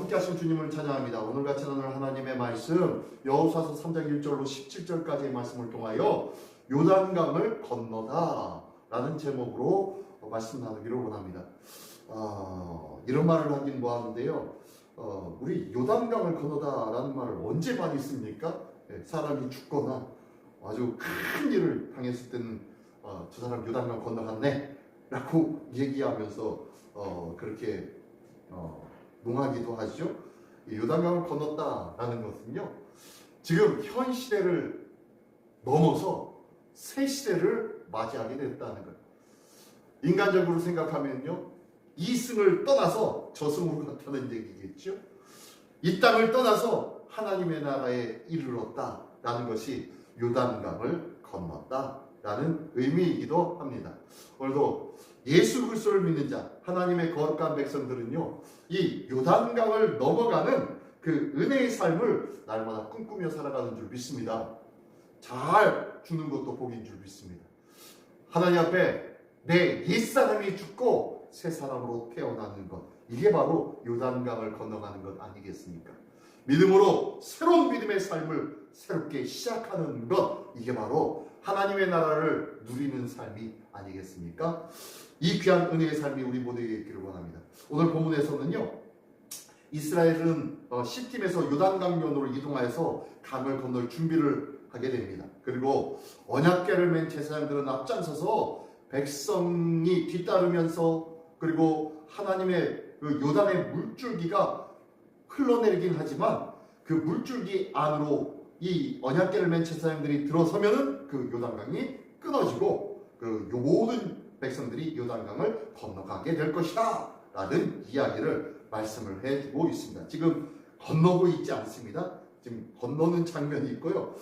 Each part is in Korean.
함께 하신 주님을 찬양합니다. 오늘 같이 나눌 하나님의 말씀 여호수아서 3장 1절로 17절까지의 말씀을 통하여 요단강을 건너다 라는 제목으로 말씀 나누기를 원합니다. 이런 말을 하긴 뭐하는데요, 우리 요단강을 건너다 라는 말을 언제 많이 씁니까? 사람이 죽거나 아주 큰 일을 당했을 때는 저 사람 요단강 건너갔네 라고 얘기하면서 그렇게 농하기도 하죠. 요단강을 건넜다라는 것은요, 지금 현 시대를 넘어서 새 시대를 맞이하게 됐다는 거예요. 인간적으로 생각하면요, 이승을 떠나서 저승으로 갔다는 얘기겠죠. 이 땅을 떠나서 하나님의 나라에 이르렀다라는 것이 요단강을 건넜다라는 의미이기도 합니다. 오늘도 예수 그리스도를 믿는 자, 하나님의 거룩한 백성들은요, 이 요단강을 넘어가는 그 은혜의 삶을 날마다 꿈꾸며 살아가는 줄 믿습니다. 잘 죽는 것도 복인 줄 믿습니다. 하나님 앞에 내 옛사람이 죽고 새 사람으로 태어나는 것, 이게 바로 요단강을 건너가는 것 아니겠습니까? 믿음으로 새로운 믿음의 삶을 새롭게 시작하는 것, 이게 바로 하나님의 나라를 누리는 삶이 아니겠습니까? 이 귀한 은혜의 삶이 우리 모두에게 있기를 원합니다. 오늘 본문에서는요, 이스라엘은 시팀에서 요단강면으로 이동하여서 강을 건널 준비를 하게 됩니다. 그리고 언약궤를 맨 제사장들은 앞장서서 백성이 뒤따르면서, 그리고 하나님의 그 요단의 물줄기가 흘러내리긴 하지만 그 물줄기 안으로 이 언약궤를 맨 제사장들이 들어서면은 그 요단강이 끊어지고 그 모든 백성들이 요단강을 건너가게 될 것이다 라는 이야기를 말씀을 해주고 있습니다. 지금 건너고 있지 않습니다. 지금 건너는 장면이 있고요,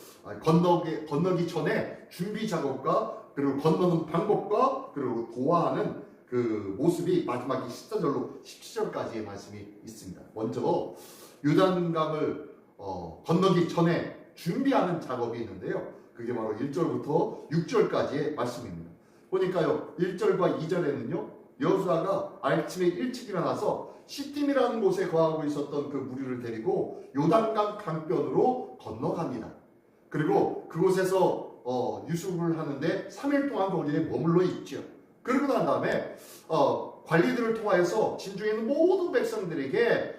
건너기 전에 준비 작업과 그리고 건너는 방법과 그리고 도와하는 그 모습이 마지막 14절로 17절까지의 말씀이 있습니다. 먼저 요단강을 건너기 전에 준비하는 작업이 있는데요, 그게 바로 1절부터 6절까지의 말씀입니다. 보니까요, 1절과 2절에는요, 여호수아가 아침에 일찍 일어나서 시팀이라는 곳에 거하고 있었던 그 무리를 데리고 요단강 강변으로 건너갑니다. 그리고 그곳에서 유숙을 하는데 3일 동안 거기에 머물러 있죠. 그러고 난 다음에 관리들을 통하여서 진중에 있는 모든 백성들에게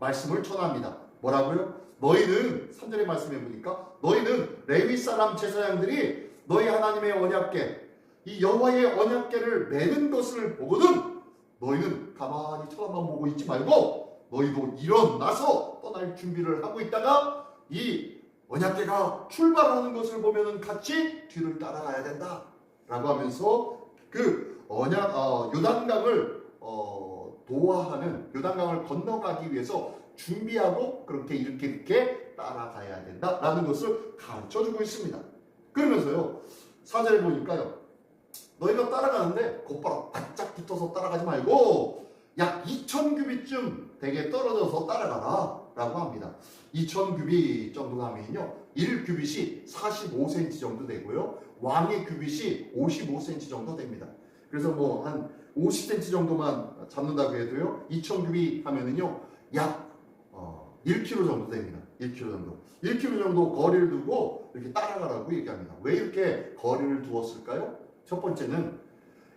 말씀을 전합니다. 뭐라고요? 너희는 3절의 말씀해 보니까 너희는 레위 사람 제사장들이 너희 하나님의 언약궤, 이 여호와의 언약궤를 매는 것을 보거든 너희는 가만히 쳐다만 보고 있지 말고 너희도 일어나서 떠날 준비를 하고 있다가 이 언약궤가 출발하는 것을 보면은 같이 뒤를 따라가야 된다 라고 하면서 그 요단강을 도와하는, 요단강을 건너가기 위해서 준비하고 그렇게 이렇게 따라가야 된다라는 것을 가르쳐주고 있습니다. 그러면서요, 4절에 보니까요, 너희가 따라가는데 곧바로 바짝 붙어서 따라가지 말고 약 2000규빗쯤 되게 떨어져서 따라가라 라고 합니다. 2000규빗 정도 하면요, 1규빗이 45cm 정도 되고요, 왕의 규빗이 55cm 정도 됩니다. 그래서 뭐 한 50cm 정도만 잡는다고 해도요, 2000규빗 하면은요 약 1km 정도 됩니다. 1km 정도. 1km 정도 거리를 두고 이렇게 따라가라고 얘기합니다. 왜 이렇게 거리를 두었을까요? 첫 번째는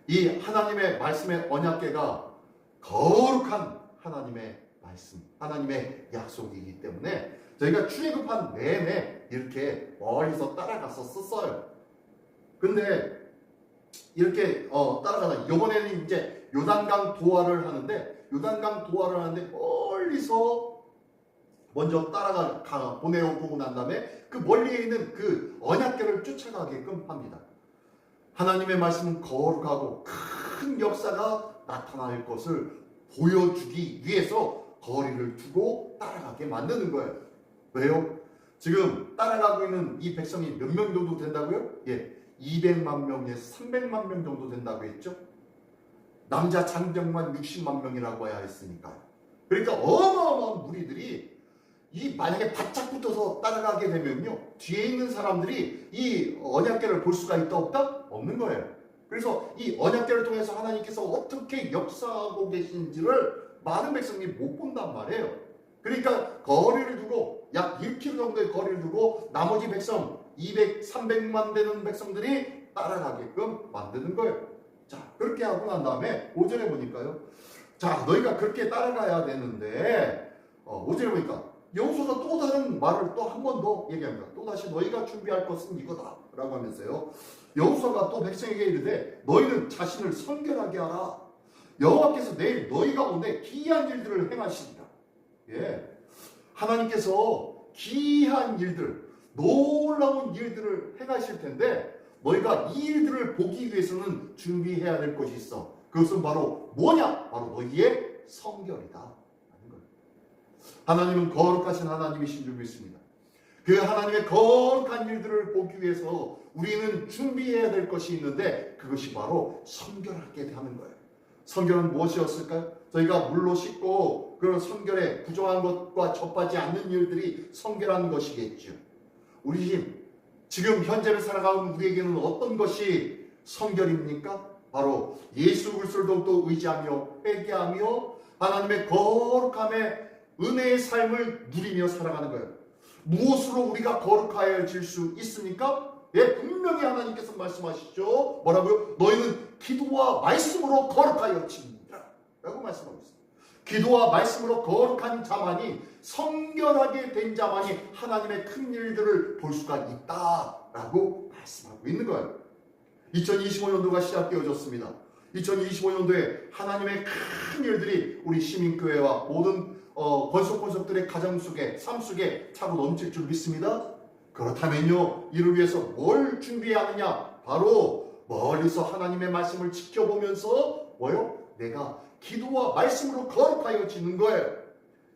이 하나님의 말씀의 언약궤가 거룩한 하나님의 말씀, 하나님의 약속이기 때문에 저희가 출애굽한 내내 이렇게 멀리서 따라갔었어요. 근데 이렇게 따라가다 이번에는 이제 요단강 도하를 하는데, 요단강 도하를 하는데 멀리서 먼저 따라가 보내오고 난 다음에 그 멀리에 있는 그 언약궤를 쫓아가게끔 합니다. 하나님의 말씀은 거룩하고 큰 역사가 나타날 것을 보여주기 위해서 거리를 두고 따라가게 만드는 거예요. 왜요? 지금 따라가고 있는 이 백성이 몇 명 정도 된다고요? 예, 200만 명에서 300만 명 정도 된다고 했죠. 남자 장정만 60만 명이라고 해야 했으니까요. 그러니까 어마어마한 무리들이 만약에 바짝 붙어서 따라가게 되면요, 뒤에 있는 사람들이 이 언약궤를 볼 수가 있다 없다? 없는 거예요. 그래서 이 언약궤를 통해서 하나님께서 어떻게 역사하고 계신지를 많은 백성이 못 본단 말이에요. 그러니까 거리를 두고 약 1km 정도의 거리를 두고 나머지 백성 200, 300만 되는 백성들이 따라가게끔 만드는 거예요. 자, 그렇게 하고 난 다음에 5절에 보니까요. 자, 너희가 그렇게 따라가야 되는데 5절에 보니까 여호수아가 또 다른 말을 또 한 번 더 얘기합니다. 또다시 너희가 준비할 것은 이거다 라고 하면서요. 여호수아가 또 백성에게 이르되 너희는 자신을 성결하게 하라. 여호와께서 내일 너희 가운데 기이한 일들을 행하시리라. 예, 하나님께서 기이한 일들, 놀라운 일들을 행하실 텐데 너희가 이 일들을 보기 위해서는 준비해야 될 것이 있어. 그것은 바로 뭐냐? 바로 너희의 성결이다 하는 거예요. 하나님은 거룩하신 하나님이신 줄 믿습니다. 그 하나님의 거룩한 일들을 보기 위해서 우리는 준비해야 될 것이 있는데 그것이 바로 성결하게 하는 거예요. 성결은 무엇이었을까요? 저희가 물로 씻고 그런 성결에 부정한 것과 접하지 않는 일들이 성결한 것이겠죠. 우리 지금 현재를 살아가는 우리에게는 어떤 것이 성결입니까? 바로 예수 그리스도를 더욱더 의지하며 회개하며 하나님의 거룩함의 은혜의 삶을 누리며 살아가는 거예요. 무엇으로 우리가 거룩하여질 수 있습니까? 예, 분명히 하나님께서 말씀하시죠. 뭐라고요? 너희는 기도와 말씀으로 거룩하여지니라 라고 말씀하고 있습니다. 기도와 말씀으로 거룩한 자만이, 성결하게 된 자만이 하나님의 큰 일들을 볼 수가 있다라고 말씀하고 있는 거예요. 2025년도가 시작되어졌습니다. 2025년도에 하나님의 큰 일들이 우리 시민교회와 모든 권속들의 가정 속에, 삶 속에 차고 넘칠 줄 믿습니다. 그렇다면요, 이를 위해서 뭘 준비해야 하느냐? 바로 멀리서 하나님의 말씀을 지켜보면서 뭐요? 내가 기도와 말씀으로 거룩하여지는 거예요.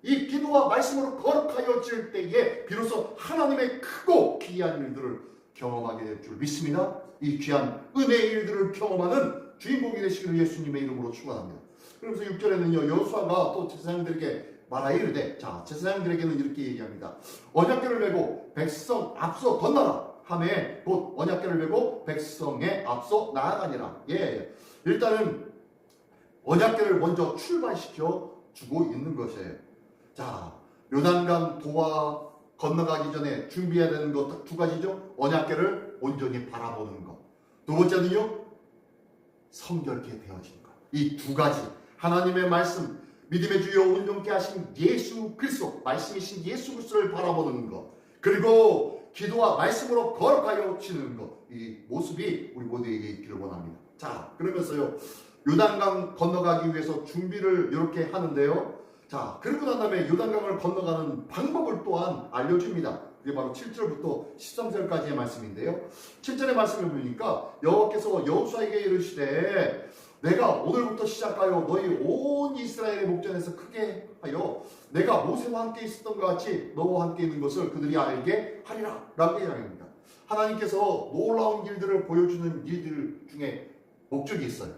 이 기도와 말씀으로 거룩하여질 때에 비로소 하나님의 크고 귀한 일들을 경험하게 될 줄 믿습니다. 이 귀한 은혜의 일들을 경험하는 주인공이 되시기를 예수님의 이름으로 축원합니다. 그러면서 6절에는요, 여호수아가 또 제사장들에게 말하여 이르되, 자, 제사장들에게는 이렇게 얘기합니다. 언약궤를 메고 백성 앞서 건너라 하매 곧 언약궤를 메고 백성의 앞서 나아가니라. 예, 일단은 언약궤를 먼저 출발시켜 주고 있는 것이에요. 자, 요단강 도와 건너가기 전에 준비해야 되는 것 두 가지죠. 언약궤를 온전히 바라보는 것. 두 번째는요, 성결케 되어지는 것. 이 두 가지, 하나님의 말씀, 믿음의 주여 온전케 하신 예수 그리스도, 말씀이신 예수 그리스도를 바라보는 것, 그리고 기도와 말씀으로 거룩하여 지는 것, 이 모습이 우리 모두에게 있기를 원합니다. 자, 그러면서요, 요단강 건너가기 위해서 준비를 이렇게 하는데요. 자, 그리고 난 다음에 요단강을 건너가는 방법을 또한 알려줍니다. 그게 바로 7절부터 13절까지의 말씀인데요. 7절의 말씀을 보니까 여호와께서 여호수아에게 이르시되 내가 오늘부터 시작하여 너희 온 이스라엘의 목전에서 크게 하여 내가 모세와 함께 있었던 것 같이 너와 함께 있는 것을 그들이 알게 하리라 라고 얘기합니다. 하나님께서 놀라운 일들을 보여주는 일들 중에 목적이 있어요.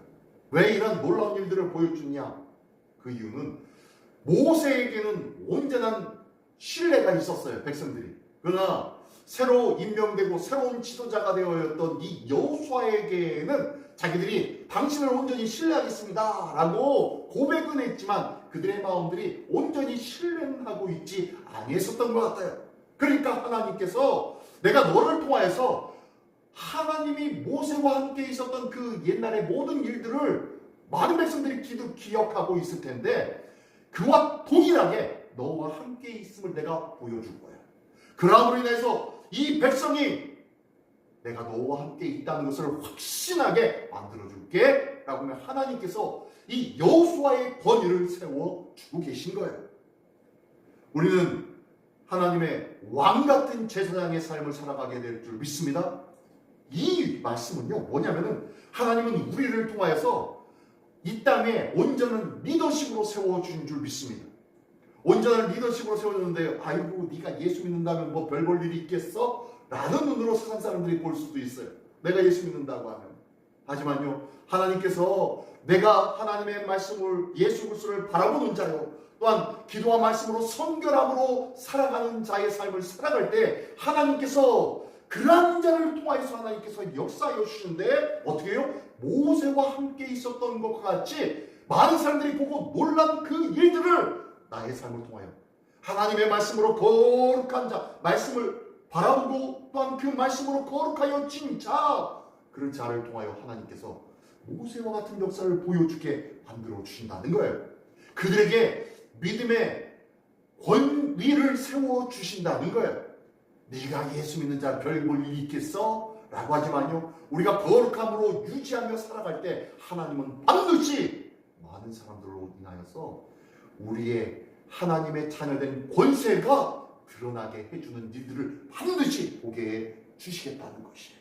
왜 이런 놀라운 일들을 보여주냐? 그 이유는 모세에게는 온전한 신뢰가 있었어요, 백성들이. 그러나 새로 임명되고 새로운 지도자가 되어였던 이 여호수아에게는 자기들이 당신을 온전히 신뢰하겠습니다 라고 고백은 했지만 그들의 마음들이 온전히 신뢰는 하고 있지 아니했었던 것 같아요. 그러니까 하나님께서 내가 너를 통하여서 하나님이 모세와 함께 있었던 그 옛날의 모든 일들을 많은 백성들이 기억하고 있을 텐데 그와 동일하게 너와 함께 있음을 내가 보여줄 거야. 그러함으로 인해서 이 백성이 내가 너와 함께 있다는 것을 확신하게 만들어줄게 라고 하면 하나님께서 이 여호수아의 권위를 세워주고 계신 거예요. 우리는 하나님의 왕같은 제사장의 삶을 살아가게 될 줄 믿습니다. 이 말씀은요, 뭐냐면은 하나님은 우리를 통하여서 이 땅에 온전한 리더십으로 세워준 줄 믿습니다. 온전한 리더십으로 세워줬는데 아이고 네가 예수 믿는다면 뭐 별 볼 일이 있겠어? 라는 눈으로 세상 사람들이 볼 수도 있어요. 내가 예수 믿는다고 하면. 하지만요, 하나님께서 내가 하나님의 말씀을, 예수 그리스도를 바라보는 자요, 또한 기도와 말씀으로 성결함으로 살아가는 자의 삶을 살아갈 때 하나님께서 그러한 자를 통하여서 하나님께서 역사하여 주시는데 어떻게 해요? 모세와 함께 있었던 것과 같이 많은 사람들이 보고 놀란 그 일들을 나의 삶을 통하여, 하나님의 말씀으로 거룩한 자, 말씀을 바라보고 또한 그 말씀으로 거룩하여 진 자, 그런 자를 통하여 하나님께서 모세와 같은 역사를 보여주게 만들어 주신다는 거예요. 그들에게 믿음의 권위를 세워 주신다는 거예요. 네가 예수 믿는 자 별 볼 일이 있겠어? 라고 하지만요, 우리가 거룩함으로 유지하며 살아갈 때 하나님은 반드시 많은 사람들로 인하여서 우리의 하나님의 자녀된 권세가 드러나게 해주는 일들을 반드시 보게 해 주시겠다는 것이에요.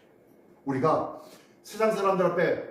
우리가 세상 사람들 앞에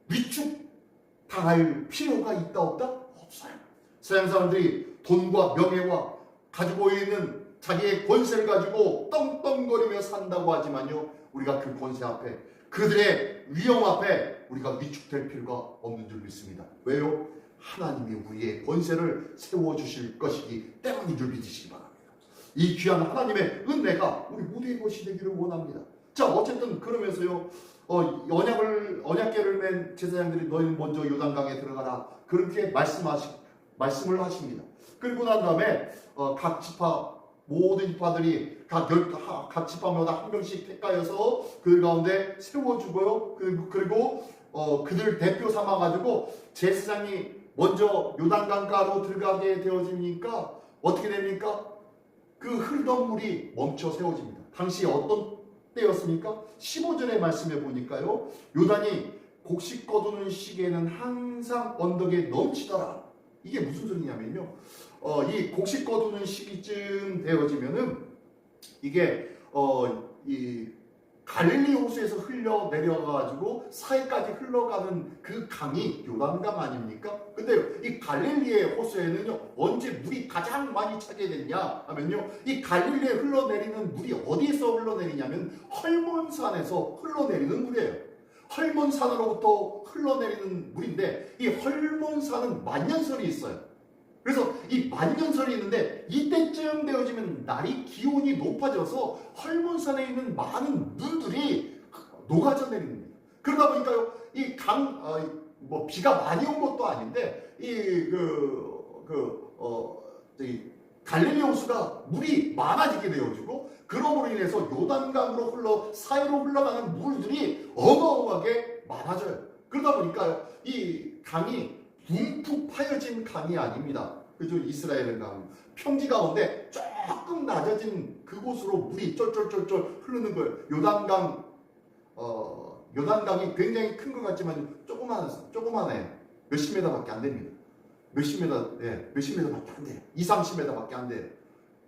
위축당할 필요가 있다 없다? 없어요. 세상 사람들이 돈과 명예와 가지고 있는 자기의 권세를 가지고 떵떵거리며 산다고 하지만요, 우리가 그 권세 앞에, 그들의 위험 앞에 우리가 위축될 필요가 없는 줄 믿습니다. 왜요? 하나님이 우리의 권세를 세워주실 것이기 때문인 줄 믿으시기 바랍니다. 이 귀한 하나님의 은혜가 우리 모두의 것이 되기를 원합니다. 자, 어쨌든 그러면서요, 언약궤를 맨 제사장들이 너희는 먼저 요단강에 들어가라, 그렇게 말씀을 하십니다. 그리고 난 다음에 각 지파, 모든 지파들이 각 지파마다 한 명씩 택하여서 그 가운데 세워주고요. 그리고 그들 대표 삼아가지고 제사장이 먼저 요단강가로 들어가게 되어지니까 어떻게 됩니까? 그 흐르던 물이 멈춰 세워집니다. 당시 어떤 때였습니까? 15절의 말씀에 보니까요, 요단이 곡식 거두는 시기에는 항상 언덕에 넘치더라. 이게 무슨 소리냐면요, 이 곡식 거두는 시기쯤 되어지면은 이게 이 갈릴리 호수에서 흘러 내려가지고 사해까지 흘러가는 그 강이 요단강 아닙니까? 근데 이 갈릴리의 호수에는요, 언제 물이 가장 많이 차게 됐냐 하면요, 이 갈릴리에 흘러내리는 물이 어디에서 흘러내리냐면 헐몬산에서 흘러내리는 물이에요. 헐몬산으로부터 흘러내리는 물인데, 이 헐몬산은 만년설이 있어요. 그래서 이 만년설이 있는데, 이때쯤 되어지면 날이 기온이 높아져서 헐몬산에 있는 많은 물들이 녹아져 내립니다. 그러다 보니까요, 이 비가 많이 온 것도 아닌데, 갈릴리 호수가 물이 많아지게 되어지고, 그러므로 인해서 요단강으로 사이로 흘러가는 물들이 어마어마하게 많아져요. 그러다 보니까요, 이 강이 붕푹 파여진 강이 아닙니다. 그죠? 이스라엘의 강, 평지 가운데 조금 낮아진 그곳으로 물이 쫄쫄쫄쫄 흐르는 거예요. 요단강이 굉장히 큰 것 같지만 조그만해요. 몇십 메다밖에 안 됩니다. 몇십 메다밖에 안 돼요. 20, 30m밖에 안 돼요.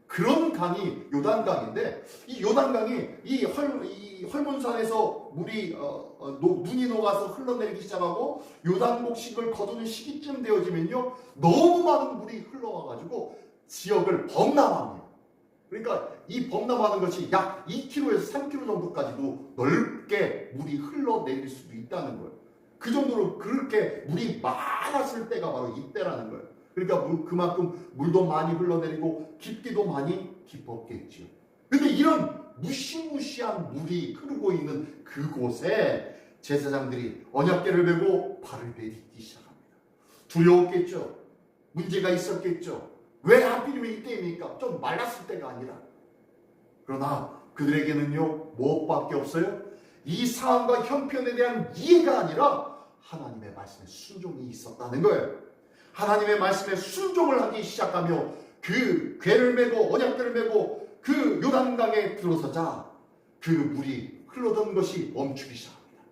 그런 강이 요단강인데, 이 요단강이 이 헐몬산에서 물이 눈이 녹아서 흘러내리기 시작하고 요단 곡식을 거두는 시기쯤 되어지면요, 너무 많은 물이 흘러와가지고 지역을 범람합니다. 그러니까 이 범람하는 것이 약 2km에서 3km 정도까지도 넓게 물이 흘러내릴 수도 있다는 거예요. 그 정도로 그렇게 물이 많았을 때가 바로 이때라는 거예요. 그러니까 그만큼 물도 많이 흘러내리고 깊기도 많이 깊었겠죠. 근데 이런 무시무시한 물이 흐르고 있는 그곳에 제사장들이 언약궤를 메고 발을 내딛기 시작합니다. 두려웠겠죠. 문제가 있었겠죠. 왜 하필이면 이때입니까? 좀 말랐을 때가 아니라. 그러나 그들에게는요, 무엇밖에 없어요? 이 상황과 형편에 대한 이해가 아니라 하나님의 말씀에 순종이 있었다는 거예요. 하나님의 말씀에 순종을 하기 시작하며 그 궤를 메고, 언약궤를 메고 그 요단강에 들어서자 그 물이 흘러던 것이 멈추기 시작합니다.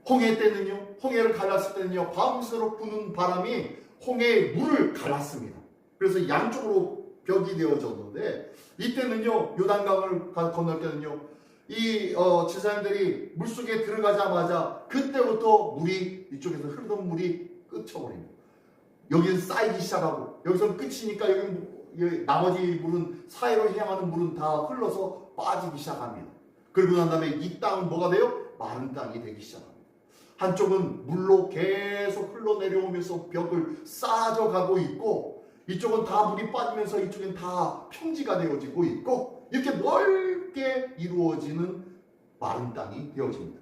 홍해 때는요, 홍해를 갈랐을 때는요, 밤새도록 부는 바람이 홍해의 물을 갈랐습니다. 그래서 양쪽으로 벽이 되어졌는데, 이때는요, 요단강을 건널 때는요, 이 제사장들이 물속에 들어가자마자 그때부터 물이, 이쪽에서 흐르던 물이 끝쳐버립니다. 여기는 쌓이기 시작하고, 여기서는 끝이니까 여기 나머지 물은, 사이로 향하는 물은 다 흘러서 빠지기 시작합니다. 그리고 난 다음에 이 땅은 뭐가 돼요? 마른 땅이 되기 시작합니다. 한쪽은 물로 계속 흘러내려오면서 벽을 쌓아져 가고 있고, 이쪽은 다 물이 빠지면서 이쪽은 다 평지가 되어지고 있고, 이렇게 넓게 이루어지는 마른 땅이 되어집니다.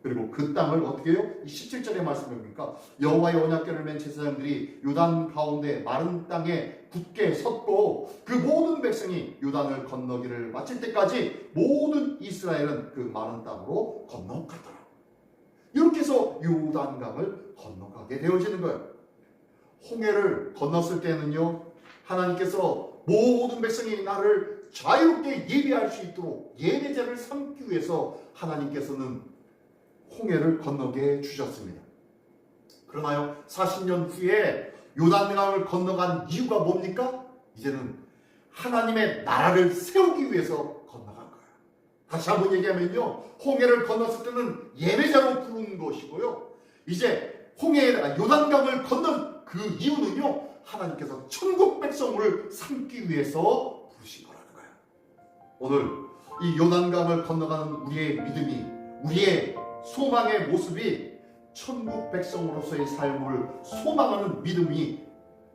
그리고 그 땅을 어떻게 해요? 이 17절의 말씀을 보니까 여호와의 언약궤를 맨 제사장들이 요단 가운데 마른 땅에 굳게 섰고 그 모든 백성이 요단을 건너기를 마칠 때까지 모든 이스라엘은 그 마른 땅으로 건너갔더라. 이렇게 해서 요단강을 건너가게 되어지는 거예요. 홍해를 건넜을 때는요, 하나님께서 모든 백성이 나를 자유롭게 예배할 수 있도록 예배자를 삼기 위해서 하나님께서는 홍해를 건너게 주셨습니다. 그러나요, 40년 후에 요단강을 건너간 이유가 뭡니까? 이제는 하나님의 나라를 세우기 위해서 건너간 거예요. 다시 한번 얘기하면요, 홍해를 건넜을 때는 예배자로 부른 것이고요, 이제 요단강을 건넌 그 이유는요, 하나님께서 천국 백성을 삼기 위해서 부르신 거라는 거예요. 오늘 이 요단강을 건너가는 우리의 믿음이, 우리의 소망의 모습이 천국 백성으로서의 삶을 소망하는 믿음이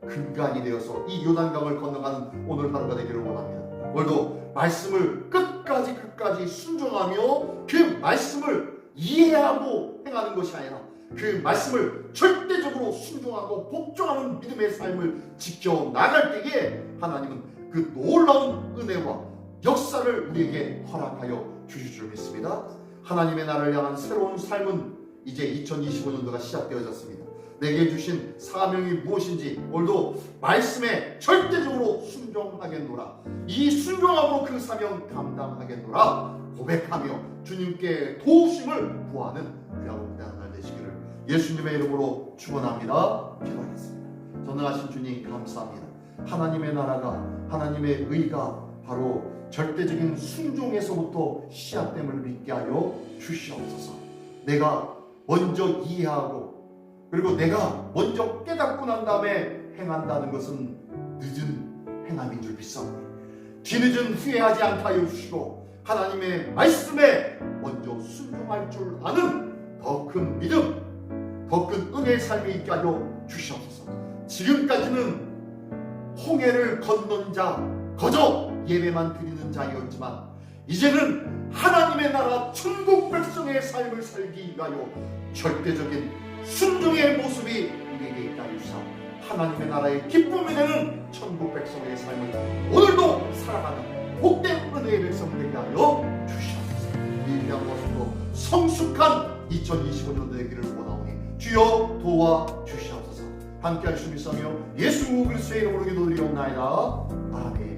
근간이 되어서 이 요단강을 건너가는 오늘 하루가 되기를 원합니다. 오늘도 말씀을 끝까지 순종하며 그 말씀을 이해하고 행하는 것이 아니라 그 말씀을 절대적으로 순종하고 복종하는 믿음의 삶을 지켜나갈 때에 하나님은 그 놀라운 은혜와 역사를 우리에게 허락하여 주실 줄 믿습니다. 하나님의 나라를 향한 새로운 삶은 이제 2025년도가 시작되어졌습니다. 내게 주신 사명이 무엇인지 오늘도 말씀에 절대적으로 순종하겠노라. 이 순종함으로 그 사명 감당하겠노라 고백하며 주님께 도우심을 구하는 귀하고 귀한 날 되시기를 예수님의 이름으로 축원합니다. 기도하겠습니다. 전능하신 주님 감사합니다. 하나님의 나라가, 하나님의 의가 바로 절대적인 순종에서부터 시작됨을 믿게 하여 주시옵소서. 내가 먼저 이해하고 그리고 내가 먼저 깨닫고 난 다음에 행한다는 것은 늦은 행함인 줄 믿사오니 뒤늦은 후회하지 않게 하여 주시고 하나님의 말씀에 먼저 순종할 줄 아는 더 큰 믿음, 더 큰 은혜의 삶이 있게 하여 주시옵소서. 지금까지는 홍해를 건넌 자, 거저 예배만 드리는 자였지만 이제는 하나님의 나라 천국 백성의 삶을 살기 위하여 절대적인 순종의 모습이 우리에게 있다 하시사 하나님의 나라의 기쁨이 되는 천국 백성의 삶을 오늘도 살아가는 복된 은혜의 백성 되게 하여 주시옵소서. 이 귀한 것으로 성숙한 2025년 되기를 원하오니 주여 도와주시옵소서. 함께 하시며 예수 그리스도의 이름으로 기도드리옵나이다. 아멘.